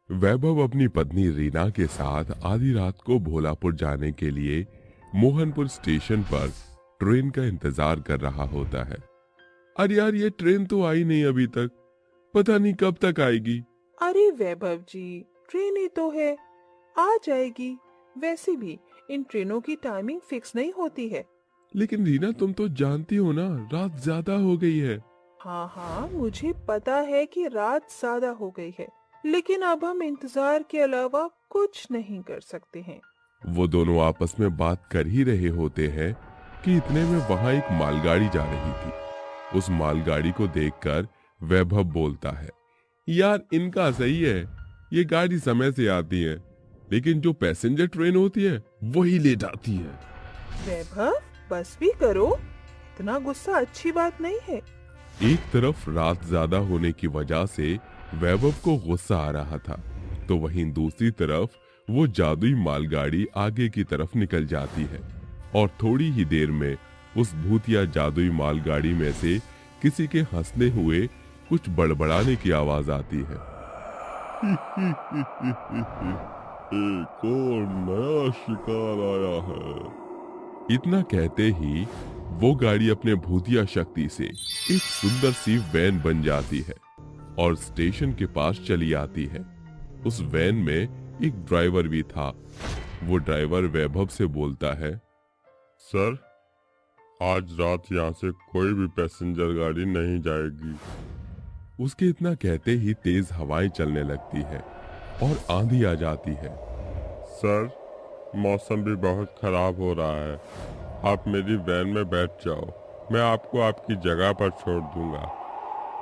वैभव अपनी पत्नी रीना के साथ आधी रात को भोलापुर जाने के लिए मोहनपुर स्टेशन पर ट्रेन का इंतजार कर रहा होता है। अरे यार, ये ट्रेन तो आई नहीं अभी तक, पता नहीं कब तक आएगी। अरे वैभव जी, ट्रेन ही तो है, आ जाएगी। वैसे भी इन ट्रेनों की टाइमिंग फिक्स नहीं होती है। लेकिन रीना, तुम तो जानती हो ना, रात ज्यादा हो गई है। हाँ हाँ, मुझे पता है कि रात ज्यादा हो गई है, लेकिन अब हम इंतजार के अलावा कुछ नहीं कर सकते हैं। वो दोनों आपस में बात कर ही रहे होते हैं कि इतने में वहां एक मालगाड़ी जा रही थी। उस मालगाड़ी को देखकर वैभव बोलता है, यार इनका सही है, ये गाड़ी समय से आती है, लेकिन जो पैसेंजर ट्रेन होती है वही लेट आती है। वैभव, बस भी करो, इतना गुस्सा अच्छी बात नहीं है। एक तरफ रात ज्यादा होने की वजह से वैभव को गुस्सा आ रहा था, तो वहीं दूसरी तरफ वो जादुई मालगाड़ी आगे की तरफ निकल जाती है और थोड़ी ही देर में उस भूतिया जादुई मालगाड़ी में से किसी के हंसने हुए कुछ बड़बड़ाने की आवाज आती है। एक और नया शिकार आया है। इतना कहते ही वो गाड़ी अपने भूतिया शक्ति से एक सुंदर सी वैन बन जाती है और स्टेशन के पास चली आती है। उस वैन में एक ड्राइवर भी था। वो ड्राइवर वैभव से बोलता है, सर, आज रात यहाँ से कोई भी पैसेंजर गाड़ी नहीं जाएगी। उसके इतना कहते ही तेज हवाएं चलने लगती है और आंधी आ जाती है। सर, मौसम भी बहुत खराब हो रहा है, आप मेरी वैन में बैठ जाओ, मैं आपको आपकी जगह पर छोड़ दूंगा।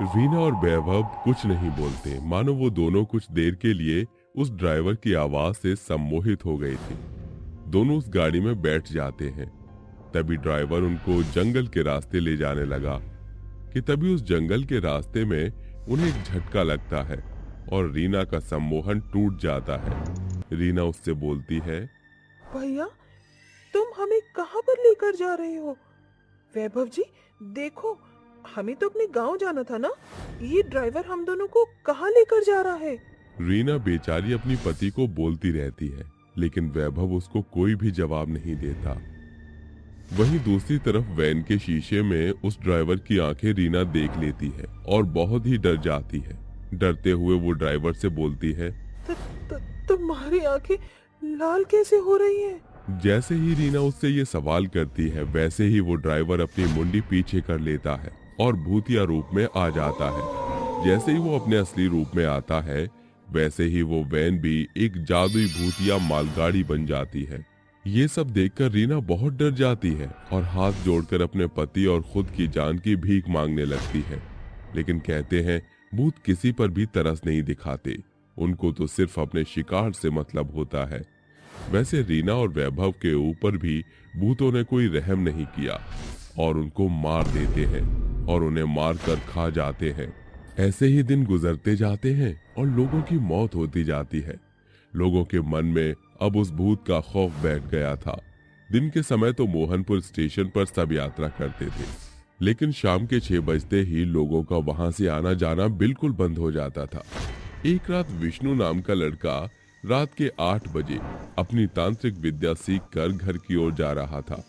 रीना और वैभव कुछ नहीं बोलते, मानो वो दोनों कुछ देर के लिए उस ड्राइवर की आवाज से सम्मोहित हो गए थे। दोनों उस गाड़ी में बैठ जाते हैं। तभी ड्राइवर उनको जंगल के रास्ते ले जाने लगा कि तभी उस जंगल के रास्ते में उन्हें एक झटका लगता है और रीना का सम्मोहन टूट जाता है। रीना उससे बोलती है, भैया, तुम हमें कहाँ पर लेकर जा रहे हो? वैभव जी, देखो, हमें तो अपने गांव जाना था ना, ये ड्राइवर हम दोनों को कहाँ लेकर जा रहा है? रीना बेचारी अपनी पति को बोलती रहती है, लेकिन वैभव उसको कोई भी जवाब नहीं देता। वहीं दूसरी तरफ वैन के शीशे में उस ड्राइवर की आंखें रीना देख लेती है और बहुत ही डर जाती है। डरते हुए वो ड्राइवर से बोलती है, तुम्हारी आंखें लाल कैसे हो रही हैं? जैसे ही रीना उससे ये सवाल करती है, वैसे ही वो ड्राइवर अपनी मुंडी पीछे कर लेता है और भूतिया रूप में आ जाता है। जैसे ही वो अपने असली रूप में आता है, वैसे ही वो वैन भी एक जादुई भूतिया मालगाड़ी बन जाती है। ये सब देखकर रीना बहुत डर जाती है और हाथ जोड़कर अपने पति और खुद की जान की भीख मांगने लगती है। लेकिन कहते हैं, भूत किसी पर भी तरस नहीं दिखाते, उनको तो सिर्फ अपने शिकार से मतलब होता है। वैसे रीना और वैभव के ऊपर भी भूतों ने कोई रहम नहीं किया और उनको मार देते हैं और उन्हें मार कर खा जाते हैं। ऐसे ही दिन गुजरते जाते हैं और लोगों की मौत होती जाती है। लोगों के मन में अब उस भूत का खौफ बैठ गया था। दिन के समय तो मोहनपुर स्टेशन पर सब यात्रा करते थे, लेकिन शाम के 6 बजते ही लोगों का वहां से आना जाना बिल्कुल बंद हो जाता था। एक रात विष्णु नाम का लड़का रात के 8 बजे अपनी तांत्रिक विद्या सीखकर घर की ओर जा रहा था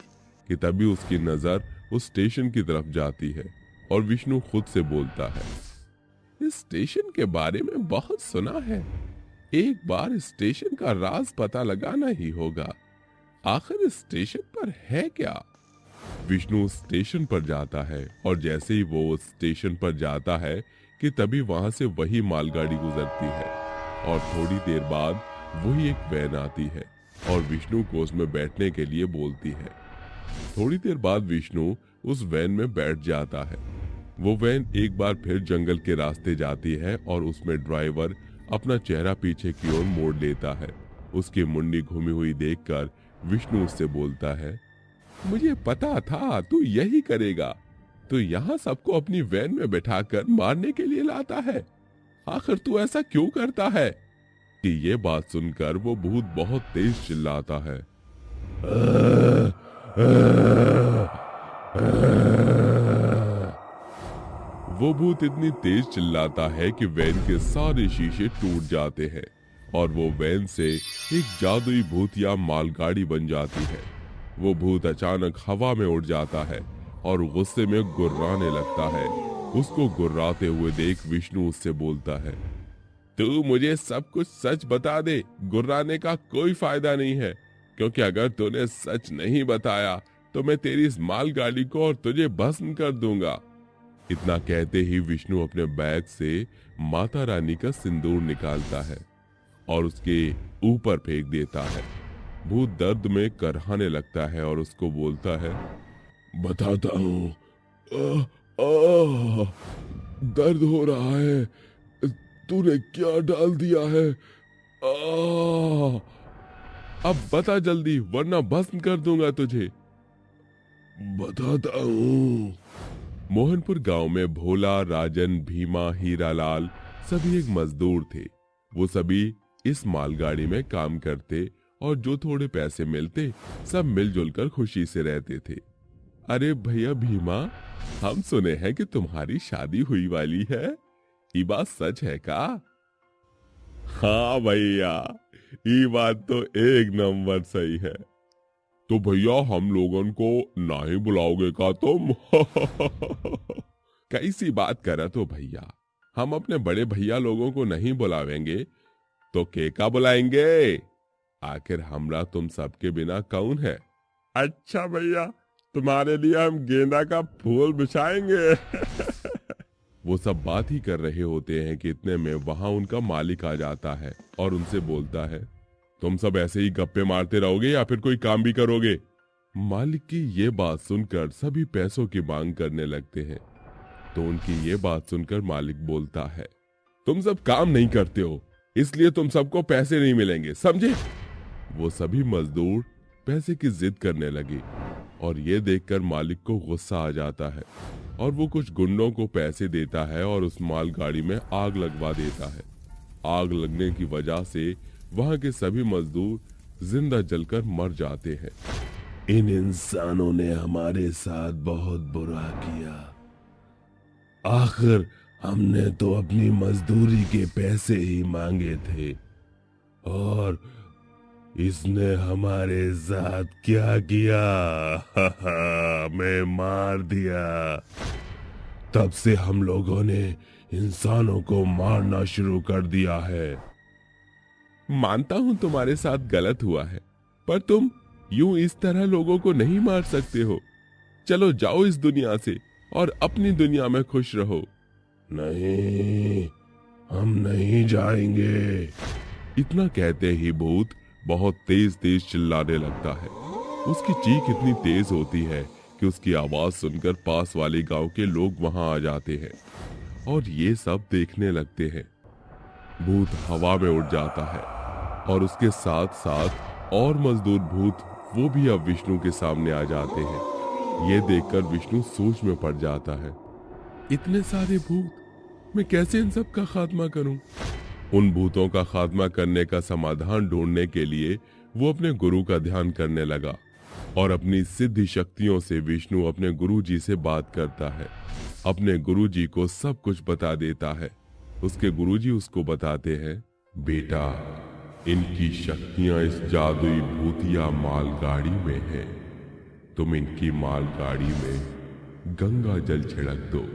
कि तभी उसकी नजर उस स्टेशन की तरफ जाती है और विष्णु खुद से बोलता है, इस स्टेशन के बारे में बहुत सुना है, एक बार इस स्टेशन का राज पता लगाना ही होगा। आखिर इस स्टेशन पर है क्या? विष्णु स्टेशन पर जाता है और जैसे ही वो उस स्टेशन पर जाता है कि तभी वहां से वही मालगाड़ी गुजरती है और थोड़ी देर बाद वही एक वैन आती है और विष्णु को उसमें बैठने के लिए बोलती है। थोड़ी देर बाद विष्णु उस वैन में बैठ जाता है। वो वैन एक बार फिर जंगल के रास्ते जाती है और उसमें ड्राइवर अपना चेहरा पीछे की ओर मोड़ लेता है। उसकी मुंडी घूमी हुई देखकर विष्णु उससे बोलता है, मुझे पता था तू यही करेगा, तो यहाँ सबको अपनी वैन में बैठाकर मारने के लिए लाता है, आखिर तू ऐसा क्यों करता है? कि ये बात सुनकर वो भूत बहुत तेज चिल्लाता है। वो भूत इतनी तेज चिल्लाता है कि वैन के सारे शीशे टूट जाते हैं और वो वैन से एक जादुई भूतिया मालगाड़ी बन जाती है। वो भूत अचानक हवा में उड़ जाता है और गुस्से में गुर्राने लगता है। उसको गुर्राते हुए देख विष्णु उससे बोलता है, तू मुझे सब कुछ सच बता दे, गुर्राने का कोई फायदा नहीं है, क्योंकि अगर तूने सच नहीं बताया तो मैं तेरी इस मालगाड़ी को और तुझे भस्म कर दूंगा। इतना कहते ही विष्णु अपने बैग से माता रानी का सिंदूर निकालता है और उसके ऊपर फेंक देता है। भूत दर्द में करहाने लगता है और उसको बोलता है, बताता हूँ, दर्द हो रहा है, तूने क्या डाल दिया है? अब बता जल्दी, वरना भस्म कर दूंगा तुझे। बताता हूँ। मोहनपुर गांव में भोला, राजन, भीमा, हीरालाल सभी एक मजदूर थे। वो सभी इस मालगाड़ी में काम करते और जो थोड़े पैसे मिलते सब मिलजुल कर खुशी से रहते थे। अरे भैया भीमा, हम सुने हैं कि तुम्हारी शादी हुई वाली है, ये बात सच है का? हाँ भैया, ये बात तो एक नंबर सही है। तो भैया हम लोगन को नहीं बुलाओगे का तुम? कैसी बात करा तो भैया, हम अपने बड़े भैया लोगों को नहीं बुलावेंगे तो के का बुलाएंगे? आखिर हमरा तुम सबके बिना कौन है? अच्छा भैया, तुम्हारे लिए हम गेंदा का फूल बिछाएंगे। वो सब बात ही कर रहे होते हैं कि इतने में वहां उनका मालिक आ जाता है और उनसे बोलता है, तुम सब ऐसे ही गप्पे मारते रहोगे या फिर कोई काम भी करोगे? मालिक की ये बात सुनकर सभी पैसों की मांग करने लगते हैं। तो उनकी ये बात सुनकर मालिक बोलता है, तुम सब काम नहीं करते हो, इसलिए तुम सबको पैसे नहीं मिलेंगे, समझे? वो सभी मजदूर पैसे की जिद करने लगे और ये देखकर मालिक को गुस्सा आ जाता है और वो कुछ गुंडों को पैसे देता है और उस मालगाड़ी में आग लगवा देता है। आग लगने की वजह से वहां के सभी मजदूर जिंदा जलकर मर जाते हैं। इन इंसानों ने हमारे साथ बहुत बुरा किया। आखिर हमने तो अपनी मजदूरी के पैसे ही मांगे थे और इसने हमारे साथ क्या किया? मैं मार दिया। तब से हम लोगों ने इंसानों को मारना शुरू कर दिया है। मानता हूं तुम्हारे साथ गलत हुआ है, पर तुम यूं इस तरह लोगों को नहीं मार सकते हो। चलो जाओ इस दुनिया से और अपनी दुनिया में खुश रहो। नहीं, हम नहीं जाएंगे। इतना कहते ही भूत बहुत तेज तेज चिल्लाने लगता है। उसकी चीख इतनी तेज होती है कि उसकी आवाज सुनकर पास वाले गांव के लोग वहां आ जाते हैं और ये सब देखने लगते हैं। भूत हवा में उड़ जाता है और उसके साथ साथ और मजदूर भूत वो भी अब विष्णु के सामने आ जाते हैं। ये देखकर विष्णु सोच में पड़ जाता है, इतने सारे भूत, मैं कैसे इन सब का खात्मा करूं? उन भूतों का खात्मा करने का समाधान ढूंढने के लिए वो अपने गुरु का ध्यान करने लगा और अपनी सिद्धि शक्तियों से विष्णु अपने गुरुजी से बात करता है। अपने गुरुजी को सब कुछ बता देता है। उसके गुरुजी उसको बताते हैं, बेटा, इनकी शक्तियां इस जादुई भूतिया मालगाड़ी में है। तुम इनकी मालगाड़ी में गंगा जल छिड़क दो,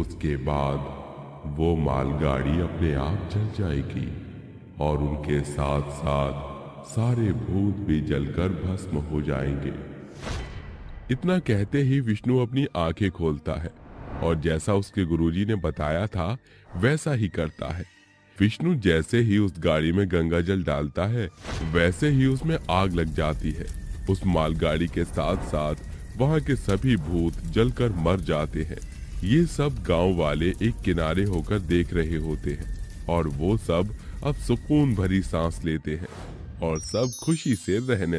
उसके बाद वो मालगाड़ी अपने आप जल जाएगी और उनके साथ साथ सारे भूत भी जलकर भस्म हो जाएंगे। इतना कहते ही विष्णु अपनी आंखें खोलता है और जैसा उसके गुरुजी ने बताया था वैसा ही करता है। विष्णु जैसे ही उस गाड़ी में गंगा जल डालता है वैसे ही उसमें आग लग जाती है। उस मालगाड़ी के साथ साथ वहां के सभी भूत जलकर मर जाते हैं। ये सब गांव वाले एक किनारे होकर देख रहे होते हैं और वो सब अब सुकून भरी सांस लेते हैं और सब खुशी से रहने